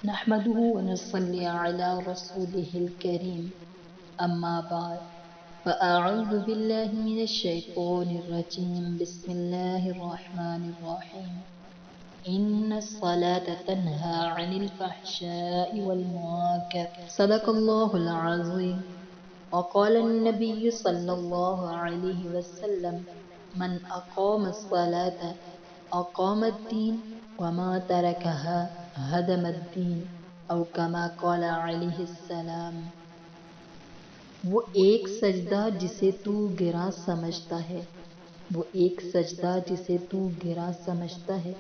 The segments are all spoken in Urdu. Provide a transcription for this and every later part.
نحمده ونصلي على رسوله الكريم أما بعد فأعوذ بالله من الشيطان الرجيم بسم الله الرحمن الرحيم إن الصلاة تنهى عن الفحشاء والمنكر صدق الله العظيم وقال النبي صلى الله عليه وسلم من أقام الصلاة أقام الدين وما تركها هدم الدین او کما قال علیہ السلام۔ وہ ایک سجدہ جسے تو گراں سمجھتا ہے، وہ ایک سجدہ جسے تو گراں سمجھتا ہے،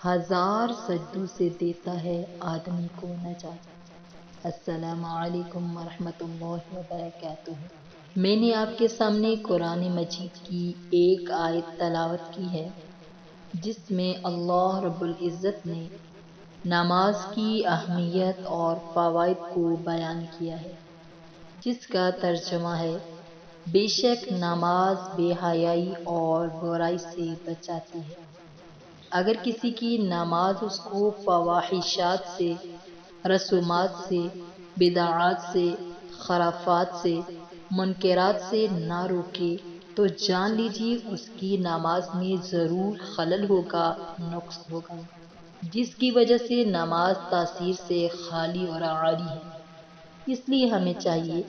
ہزار سجدوں سے دیتا ہے آدمی کو نجات۔ السلام علیکم ورحمۃ اللہ وبرکاتہ۔ میں نے آپ کے سامنے قرآن مجید کی ایک آیت تلاوت کی ہے جس میں اللہ رب العزت نے نماز کی اہمیت اور فوائد کو بیان کیا ہے، جس کا ترجمہ ہے بے شک نماز بے حیائی اور برائی سے بچاتی ہے۔ اگر کسی کی نماز اس کو فواحشات سے، رسومات سے، بدعات سے، خرافات سے، منکرات سے نہ روکے تو جان لیجیے اس کی نماز میں ضرور خلل ہوگا، نقص ہوگا، جس کی وجہ سے نماز تاثیر سے خالی اور عاری ہے۔ اس لیے ہمیں چاہیے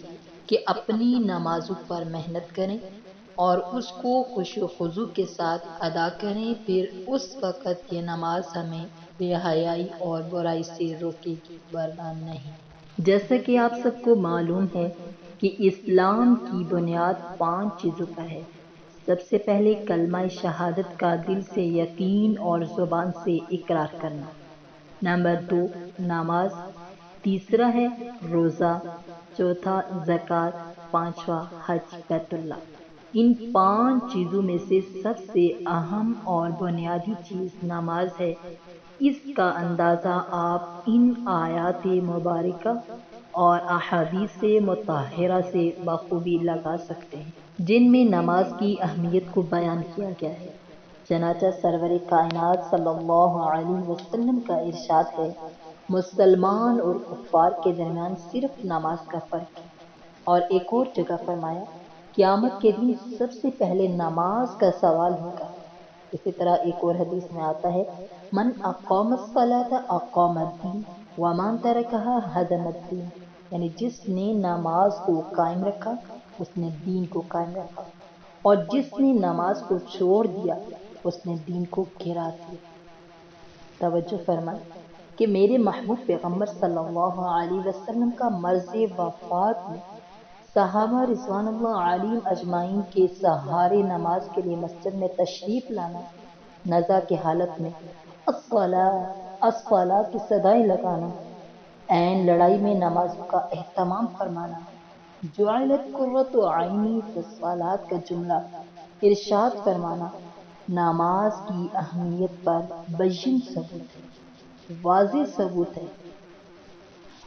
کہ اپنی نمازوں پر محنت کریں اور اس کو خوش و خضوع کے ساتھ ادا کریں، پھر اس وقت یہ نماز ہمیں بے حیائی اور برائی سے روکے گی ورنہ نہیں۔ جیسا کہ آپ سب کو معلوم ہے کہ اسلام کی بنیاد 5 چیزوں پر ہے۔ سب سے پہلے کلمہ شہادت کا دل سے یقین اور زبان سے اقرار کرنا۔ نمبر 2 نماز، تیسرا ہے روزہ، چوتھا زکوٰۃ، پانچواں حج بیت اللہ۔ ان 5 چیزوں میں سے سب سے اہم اور بنیادی چیز نماز ہے۔ اس کا اندازہ آپ ان آیات مبارکہ اور احادیث مطہرہ سے بخوبی لگا سکتے ہیں جن میں نماز کی اہمیت کو بیان کیا گیا ہے۔ چنانچہ سرور کائنات صلی اللہ علیہ وسلم کا ارشاد ہے، مسلمان اور کفار کے درمیان صرف نماز کا فرق ہے۔ اور ایک اور جگہ فرمایا، قیامت کے دن سب سے پہلے نماز کا سوال ہوگا۔ اسی طرح ایک اور حدیث میں آتا ہے، من اقام الصلاۃ اقام الدین ومن ترکها ہدم الدین، یعنی جس نے نماز کو قائم رکھا اس نے دین کو قائم رکھا، اور جس نے نماز کو چھوڑ دیا اس نے دین کو گرا دیا۔ توجہ فرمائیں کہ میرے محبوب پیغمبر صلی اللہ علیہ وسلم کا مرض وفات میں صحابہ رضوان اللہ علیہم اجمعین کے سہارے نماز کے لیے مسجد میں تشریف لانا، نزا کی حالت میں الصلاۃ الصلاۃ کی صدائیں لگانا، عین لڑائی میں نمازوں کا اہتمام فرمانا، جعلت قرۃ عینی فی الصلاۃ کا جملہ ارشاد فرمانا نماز کی اہمیت پر بین ثبوت ہے، واضح ثبوت ہے۔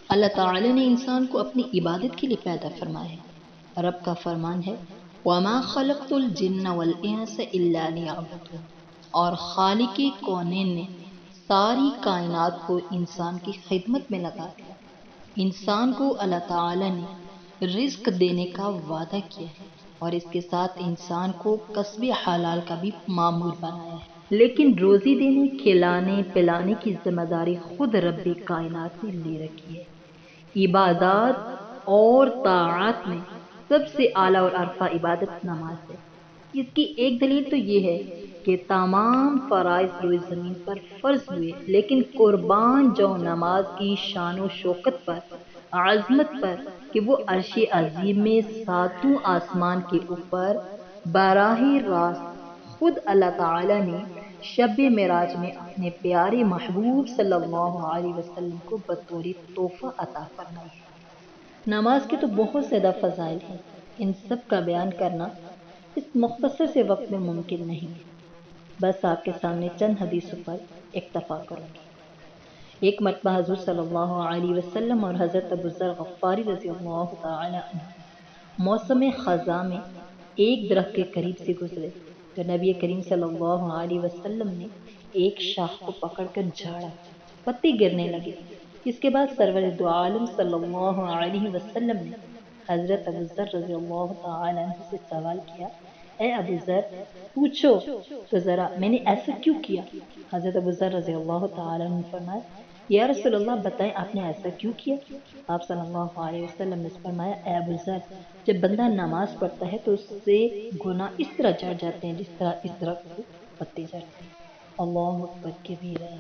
اللہ تعالی نے انسان کو اپنی عبادت کے لیے پیدا فرمایا ہے۔ رب کا فرمان ہے، وَمَا خَلَقْتُ الْجِنَّ وَالْإِنسَ إِلَّا لِيَعْبُدُونِ، اور خالق کونین نے ساری کائنات کو انسان کی خدمت میں لگا دیا۔ انسان کو اللہ تعالی نے رزق دینے کا وعدہ کیا ہے اور اس کے ساتھ انسان کو کسب حلال کا بھی مامور بنایا ہے، لیکن روزی دینے، کھلانے پلانے کی ذمہ داری خود رب کائنات نے لے رکھی ہے۔ عبادات اور طاعات میں سب سے اعلیٰ اور ارفع عبادت نماز ہے۔ اس کی ایک دلیل تو یہ ہے کہ تمام فرائض روئے زمین پر فرض ہوئے، لیکن قربان جو نماز کی شان و شوکت پر، عظمت پر کہ وہ عرش عظیم میں 7 آسمان کے اوپر براہ راست خود اللہ تعالی نے شب معراج میں اپنے پیارے محبوب صلی اللہ علیہ وسلم کو بطور تحفہ عطا فرمائی ہے۔ نماز کے تو بہت زیادہ فضائل ہیں، ان سب کا بیان کرنا اس مختصر سے وقت میں ممکن نہیں ہے، بس آپ کے سامنے چند حدیثوں پر اکتفا کروں گی۔ ایک مرتبہ حضور صلی اللہ علیہ وسلم اور حضرت ابو ذر غفاری رضی اللہ تعالی عنہ موسم خزاں میں ایک درخت کے قریب سے گزرے تو نبی کریم صلی اللہ علیہ وسلم نے ایک شاخ کو پکڑ کر جھاڑا، پتے گرنے لگے۔ اس کے بعد سرور دو عالم صلی اللہ علیہ وسلم نے حضرت ابو ذر رضی اللہ تعالی عنہ سے سوال کیا، اے ابو ذر، پوچھو تو ذرا میں نے ایسا کیوں کیا؟ حضرت ابو ذر رضی اللہ تعالی عنہ نے فرمایا، یا رسول اللہ بتائیں آپ نے ایسا کیوں کیا؟ آپ صلی اللہ علیہ وسلم نے فرمایا، اے ابو ذر، جب بندہ نماز پڑھتا ہے تو اس سے گناہ اس طرح جڑ جاتے ہیں جس طرح اس درخت سے پتے جڑتے ہیں۔ اللہ اکبر کبیرہ۔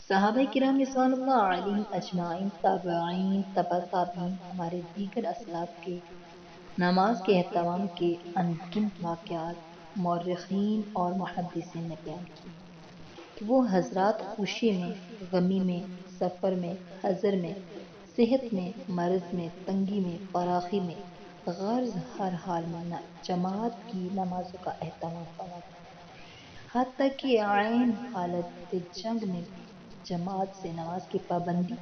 صحابہ کرام رضوان اللہ علیہم اجمعین، تابعین، تبع تابعین، ہمارے دیگر اسلاف کے نماز کے اہتمام کے انگنت واقعات مورخین اور محدثین نے بیان کیے کہ وہ حضرات خوشی میں، غمی میں، سفر میں، حضر میں، صحت میں، مرض میں، تنگی میں، فراخی میں، غرض ہر حال میں جماعت کی نمازوں کا اہتمام فرماتے ہیں، حتیٰ کہ عین حالت جنگ میں بھی جماعت سے نماز کی پابندی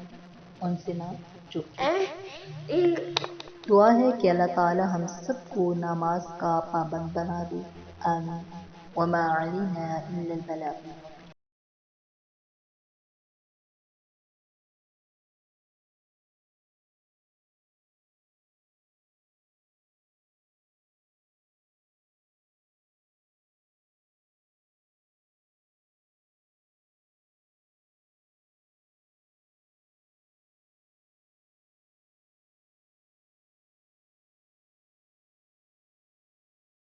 ان سے نہ چکتی۔ دعا ہے کہ اللہ تعالی ہم سب کو نماز کا پابند بنا دے، آمین۔ وما علینا الا البلاغ۔